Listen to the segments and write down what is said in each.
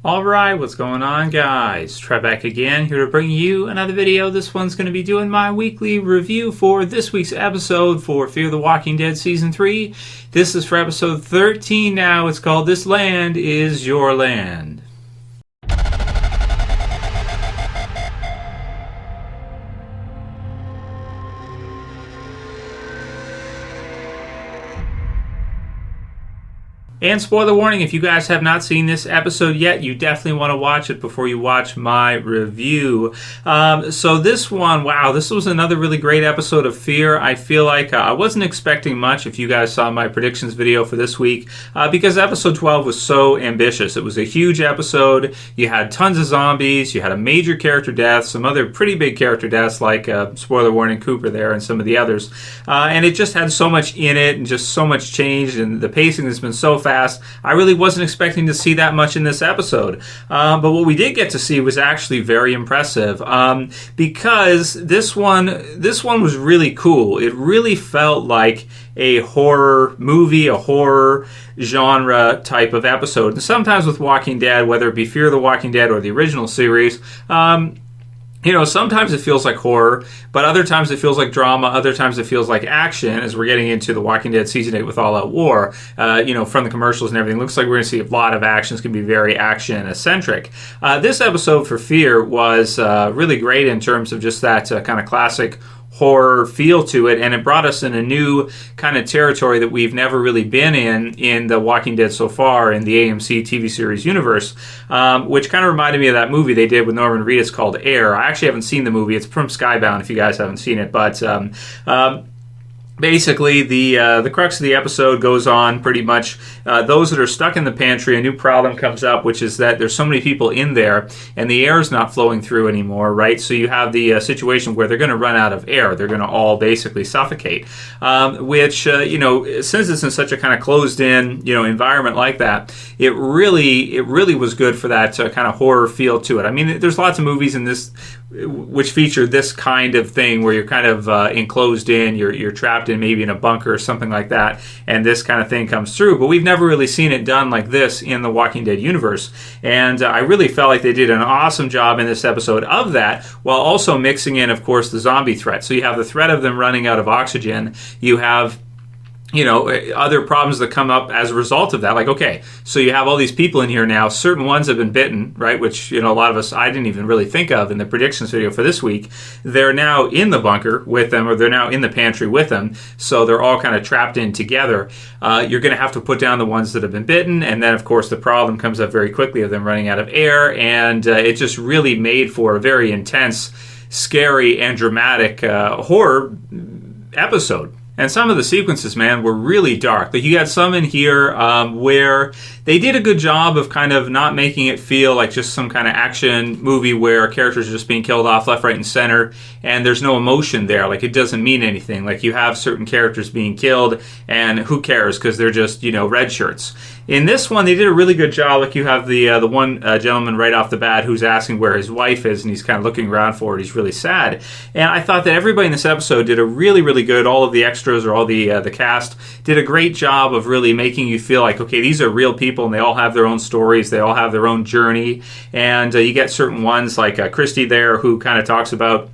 Alright, what's going on, guys? Trev back again, here to bring you another video. This one's going to be doing my weekly review for this week's episode for Fear the Walking Dead Season 3. This is for episode 13 now. It's called This Land Is Your Land. And spoiler warning, if you guys have not seen this episode yet, you definitely want to watch it before you watch my review. So this one, wow, this was another really great episode of Fear. I feel like I wasn't expecting much if you guys saw my predictions video for this week, because episode 12 was so ambitious. It was a huge episode. You had tons of zombies. You had a major character death, some other pretty big character deaths like, spoiler warning, Cooper there and some of the others. And it just had so much in it and just so much changed, and the pacing has been so fast. I really wasn't expecting to see that much in this episode. But what we did get to see was actually very impressive, because this one was really cool. It really felt like a horror movie, a horror genre type of episode. And sometimes with Walking Dead, whether it be Fear the Walking Dead or the original series, sometimes it feels like horror, but other times it feels like drama, other times it feels like action, as we're getting into The Walking Dead Season 8 with All Out War. From the commercials and everything, looks like we're going to see a lot of action. It's going to be very action-eccentric. This episode for Fear was really great in terms of just that kind of classic horror feel to it, and it brought us in a new kind of territory that we've never really been in The Walking Dead so far in the AMC TV series universe, which kind of reminded me of that movie they did with Norman Reedus called Air. I actually haven't seen the movie. It's from Skybound if you guys haven't seen it, but basically, the crux of the episode goes on pretty much those that are stuck in the pantry, a new problem comes up, which is that there's so many people in there and the air is not flowing through anymore, right? So you have the situation where they're going to run out of air. They're going to all basically suffocate, which, since it's in such a kind of closed-in, environment like that, it really was good for that kind of horror feel to it. I mean, there's lots of movies in this which feature this kind of thing where you're kind of enclosed in, you're trapped in maybe in a bunker or something like that, and this kind of thing comes through. But we've never really seen it done like this in the Walking Dead universe, and I really felt like they did an awesome job in this episode of that, while also mixing in, of course, the zombie threat. So you have the threat of them running out of oxygen, you have other problems that come up as a result of that. Like, okay, so you have all these people in here now. Certain ones have been bitten, right? Which, a lot of us, I didn't even really think of in the predictions video for this week. They're now in the bunker with them, or they're now in the pantry with them. So they're all kind of trapped in together. You're going to have to put down the ones that have been bitten. And then, of course, the problem comes up very quickly of them running out of air. And it just really made for a very intense, scary, and dramatic horror episode. And some of the sequences, man, were really dark. Like, you got some in here where they did a good job of kind of not making it feel like just some kind of action movie where characters are just being killed off left, right, and center, and there's no emotion there. Like, it doesn't mean anything. Like, you have certain characters being killed, and who cares, because they're just, red shirts. In this one, they did a really good job. Like, you have the one gentleman right off the bat who's asking where his wife is, and he's kind of looking around for it. He's really sad. And I thought that everybody in this episode did a really, really good, all of the extras or all the cast did a great job of really making you feel like, okay, these are real people, and they all have their own stories. They all have their own journey. And you get certain ones like Christy there, who kind of talks about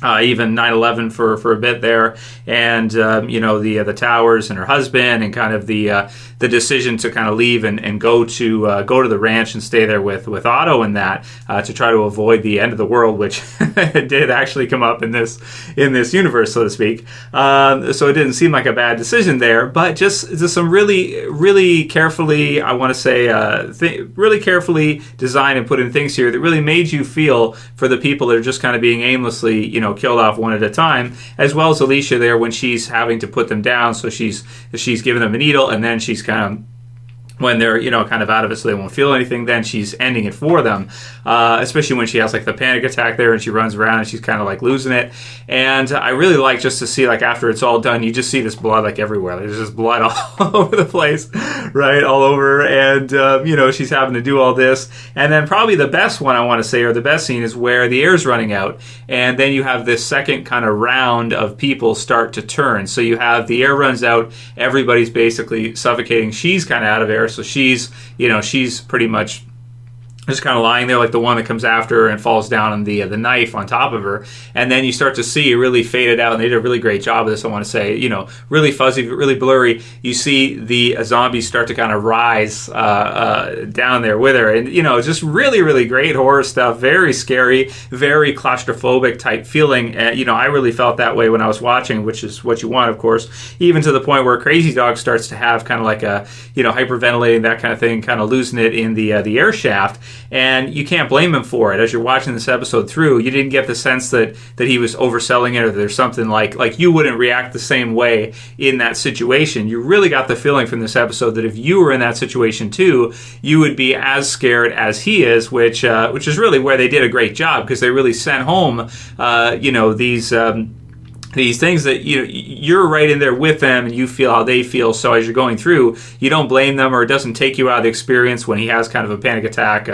even 9/11 for a bit there, and the towers and her husband, and kind of the decision to kind of leave and go to the ranch and stay there with Otto and that to try to avoid the end of the world, which did actually come up in this universe, so to speak. So it didn't seem like a bad decision there, but just some really carefully, I want to say, really carefully designed and put in things here that really made you feel for the people that are just kind of being aimlessly, killed off one at a time, as well as Alycia there when she's having to put them down. So she's giving them a needle, and then she's kind of, when they're, kind of out of it so they won't feel anything, then she's ending it for them, especially when she has, like, the panic attack there and she runs around and she's kind of, like, losing it. And I really like just to see, like, after it's all done, you just see this blood, like, everywhere. There's just blood all over the place, right, all over. And, she's having to do all this. And then probably the best one, I want to say, or the best scene, is where the air's running out. And then you have this second kind of round of people start to turn. So you have the air runs out, everybody's basically suffocating. She's kind of out of air. So she's pretty much just kind of lying there, like the one that comes after her and falls down on the knife on top of her. And then you start to see it really faded out, and they did a really great job of this, I want to say. Really fuzzy, really blurry. You see the zombies start to kind of rise down there with her. And, just really, really great horror stuff. Very scary, very claustrophobic type feeling. I really felt that way when I was watching, which is what you want, of course. Even to the point where Crazy Dog starts to have kind of like a, hyperventilating, that kind of thing, kind of losing it in the air shaft. And you can't blame him for it. As you're watching this episode through, you didn't get the sense that he was overselling it, or there's something like you wouldn't react the same way in that situation. You really got the feeling from this episode that if you were in that situation too, you would be as scared as he is, which is really where they did a great job, because they really sent home, these things that you're right in there with them, and you feel how they feel. So as you're going through, you don't blame them, or it doesn't take you out of the experience when he has kind of a panic attack,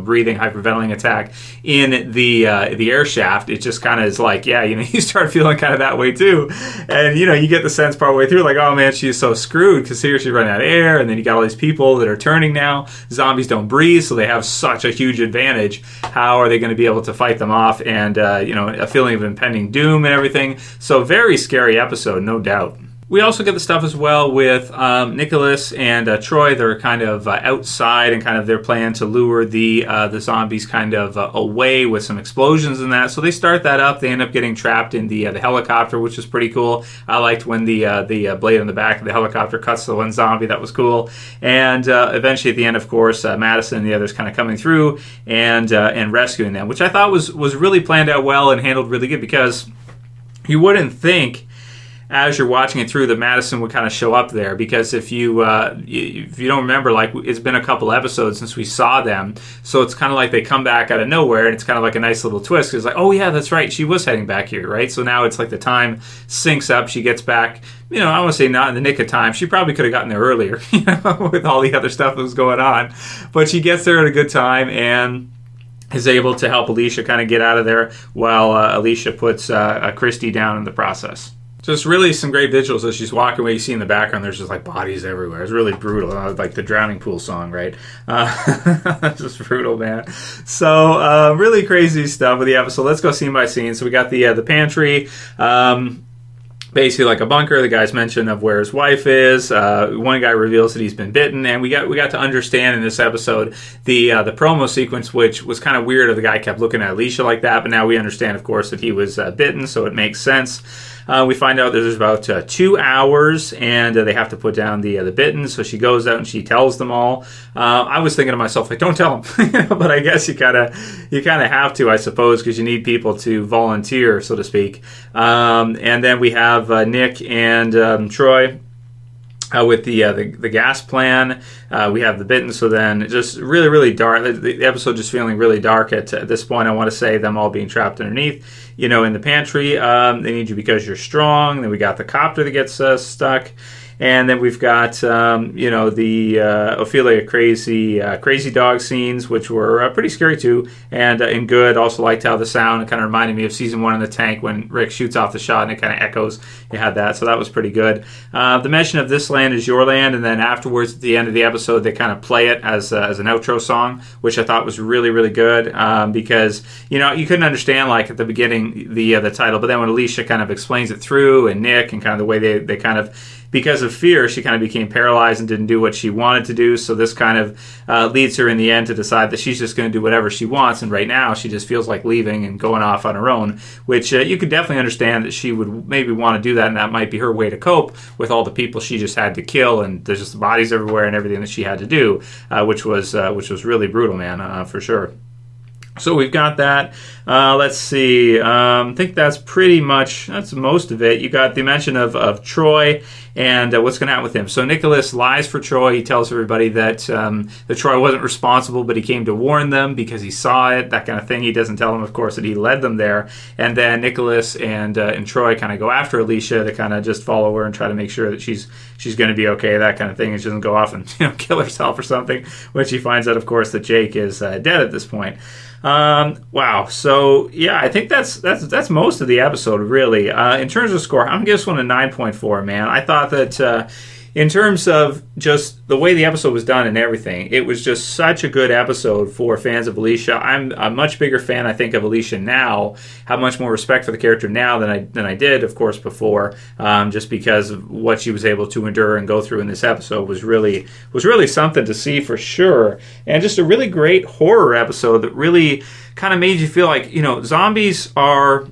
breathing, hyperventilating attack in the air shaft. It just kind of is like, you start feeling kind of that way too, and you get the sense partway through, like, oh man, she's so screwed, because here she's running out of air, and then you got all these people that are turning now. Zombies don't breathe, so they have such a huge advantage. How are they going to be able to fight them off? And a feeling of impending doom and everything. So very scary episode, no doubt. We also get the stuff as well with Nicholas and Troy. They're kind of outside, and kind of their plan to lure the zombies kind of away with some explosions and that. So they start that up. They end up getting trapped in the helicopter, which is pretty cool. I liked when the blade on the back of the helicopter cuts the one zombie. That was cool. And eventually at the end, of course, Madison and the others kind of coming through and rescuing them, which I thought was really planned out well and handled really good, because you wouldn't think, as you're watching it through, that Madison would kind of show up there, because if you don't remember, like, it's been a couple episodes since we saw them, so it's kind of like they come back out of nowhere, and it's kind of like a nice little twist. It's like, oh yeah, that's right, she was heading back here, right? So now it's like the time syncs up. She gets back, I want to say not in the nick of time. She probably could have gotten there earlier, with all the other stuff that was going on, but she gets there at a good time and is able to help Alycia kind of get out of there, while Alycia puts Christy down in the process. Just really some great visuals as she's walking away. You see in the background, there's just like bodies everywhere. It's really brutal, like the Drowning Pool song, right? Just brutal, man. So really crazy stuff with the episode. Let's go scene by scene. So we got the pantry. Basically like a bunker. The guy's mention of where his wife is. One guy reveals that he's been bitten, and we got to understand in this episode the promo sequence, which was kind of weird. The guy kept looking at Alycia like that, but now we understand, of course, that he was bitten, so it makes sense. We find out there's about 2 hours, and they have to put down the bitten. So she goes out and she tells them all. I was thinking to myself, like, don't tell them, but I guess you kind of have to, I suppose, because you need people to volunteer, so to speak. And then we have Nick and Troy. With the gas plan, we have the bitten. So then just really, really dark. The episode just feeling really dark at this point. I want to say them all being trapped underneath, in the pantry. They need you because you're strong. Then we got the copter that gets stuck. And then we've got, the Ophelia Crazy Dog scenes, which were pretty scary too, and good. Also liked how the sound kind of reminded me of season 1 in the tank when Rick shoots off the shot and it kind of echoes. You had that, so that was pretty good. The mention of this land is your land, and then afterwards at the end of the episode they kind of play it as an outro song, which I thought was really, really good, because you couldn't understand like at the beginning the title, but then when Alycia kind of explains it through, and Nick, and kind of the way they kind of, because of fear, she kind of became paralyzed and didn't do what she wanted to do. So this kind of leads her in the end to decide that she's just going to do whatever she wants. And right now, she just feels like leaving and going off on her own, which you could definitely understand that she would maybe want to do that. And that might be her way to cope with all the people she just had to kill. And there's just bodies everywhere and everything that she had to do, which was really brutal, man, for sure. So we've got that. Let's see. I think that's most of it. You got the mention of Troy and what's going to happen with him. So Nicholas lies for Troy. He tells everybody that Troy wasn't responsible, but he came to warn them because he saw it, that kind of thing. He doesn't tell them, of course, that he led them there. And then Nicholas and Troy kind of go after Alycia to kind of just follow her and try to make sure that she's going to be okay, that kind of thing, and she doesn't go off and kill herself or something, when she finds out, of course, that Jake is dead at this point. Wow. So yeah, I think that's most of the episode, really. In terms of score, I'm gonna give this one a 9.4, man. I thought that in terms of just the way the episode was done and everything, it was just such a good episode for fans of Alycia. I'm a much bigger fan, I think, of Alycia now. Have much more respect for the character now than I did, of course, before. Just because of what she was able to endure and go through in this episode was really something to see for sure. And just a really great horror episode that really kind of made you feel like, zombies are.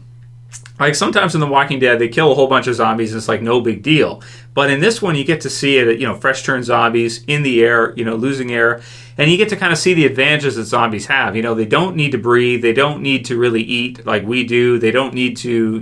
Like sometimes in The Walking Dead, they kill a whole bunch of zombies and it's like no big deal. But in this one, you get to see it, fresh turned zombies in the air, losing air. And you get to kind of see the advantages that zombies have. They don't need to breathe. They don't need to really eat like we do. They don't need to,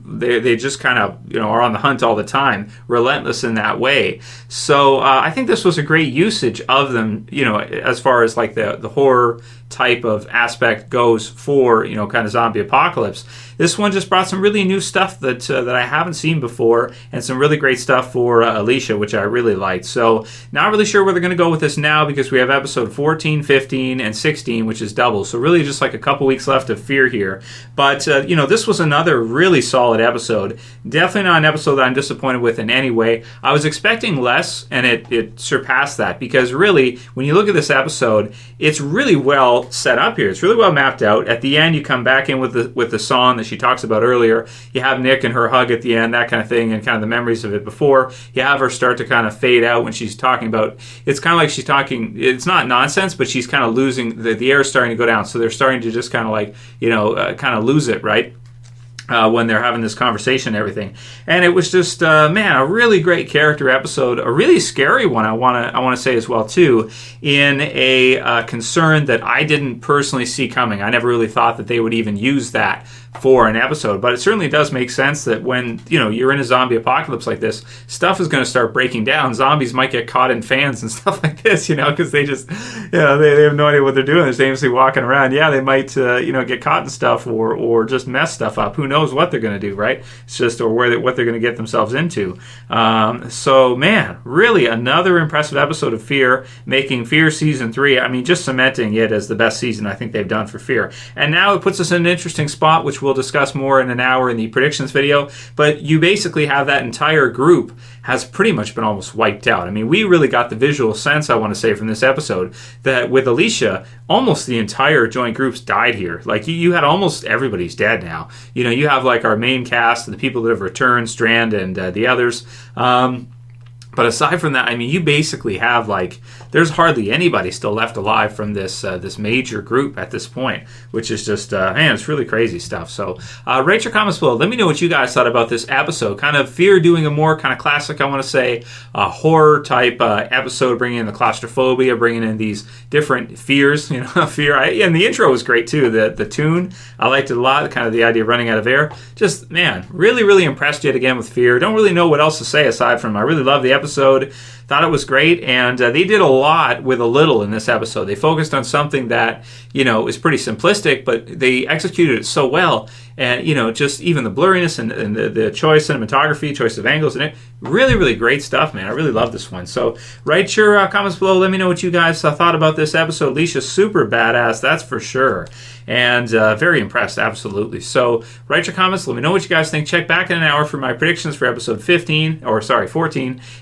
they just kind of, are on the hunt all the time, relentless in that way. So I think this was a great usage of them, as far as like the horror type of aspect goes for, kind of zombie apocalypse. This one just brought some really new stuff that I haven't seen before, and some really great stuff for Alycia, which I really liked. So not really sure where they're going to go with this now, because we have episode 14, 15, and 16, which is double. So really just like a couple weeks left of Fear here. But, this was another really solid episode. Definitely not an episode that I'm disappointed with in any way. I was expecting less, and it surpassed that, because really, when you look at this episode, it's really well set up here. It's really well mapped out. At the end, you come back in with the song that she talks about earlier. You have Nick and her hug at the end, that kind of thing, and kind of the memories of it before. You have her start to kind of fade out when she's talking about, it's kind of like she's talking, it's not nonsense, but she's kind of losing, the air is starting to go down, so they're starting to just kind of like, kind of lose it, right? When they're having this conversation and everything. And it was just, a really great character episode, a really scary one, I want to say as well, too, in a concern that I didn't personally see coming. I never really thought that they would even use that for an episode, but it certainly does make sense that when you're in a zombie apocalypse like this, stuff is going to start breaking down. Zombies might get caught in fans and stuff like this, because they just they have no idea what they're doing. They're just aimlessly walking around. Yeah, they might get caught in stuff or just mess stuff up. Who knows what they're going to do, right? It's just what they're going to get themselves into. So man, really another impressive episode of Fear, making Fear season 3. Just cementing it as the best season I think they've done for Fear. And now it puts us in an interesting spot, which we'll discuss more in an hour in the predictions video. But you basically have that entire group has pretty much been almost wiped out. We really got the visual sense, I want to say, from this episode, that with Alycia, almost the entire joint groups died here. Like, you had almost everybody's dead now. You have like our main cast, the people that have returned, Strand and the others. But aside from that, you basically have there's hardly anybody still left alive from this major group at this point, which is just it's really crazy stuff. So rate your comments below. Let me know what you guys thought about this episode. Kind of Fear doing a more kind of classic, I want to say, horror type episode, bringing in the claustrophobia, bringing in these different fears. Fear. And the intro was great too. The tune, I liked it a lot. Kind of the idea of running out of air. Just really, really impressed yet again with Fear. Don't really know what else to say aside from I really love the episode. Thought it was great, and they did a lot with a little in this episode. They focused on something that is pretty simplistic, but they executed it so well. And just even the blurriness and the choice cinematography, choice of angles, and it really, really great stuff, man. I really love this one. So write your comments below. Let me know what you guys thought about this episode. Alicia's super badass, that's for sure, and very impressed, absolutely. So write your comments. Let me know what you guys think. Check back in an hour for my predictions for episode 14,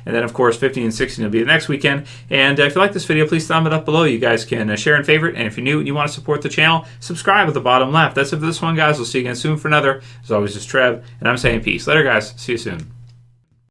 and then of course 15 and 16 will be the next weekend. And if you like this video, please thumb it up below. You guys can share and favorite, and if you're new and you want to support the channel, subscribe at the bottom left. That's it for this one, guys. We'll see you again soon for another. As always, it's Trev, and I'm saying peace. Later, guys. See you soon.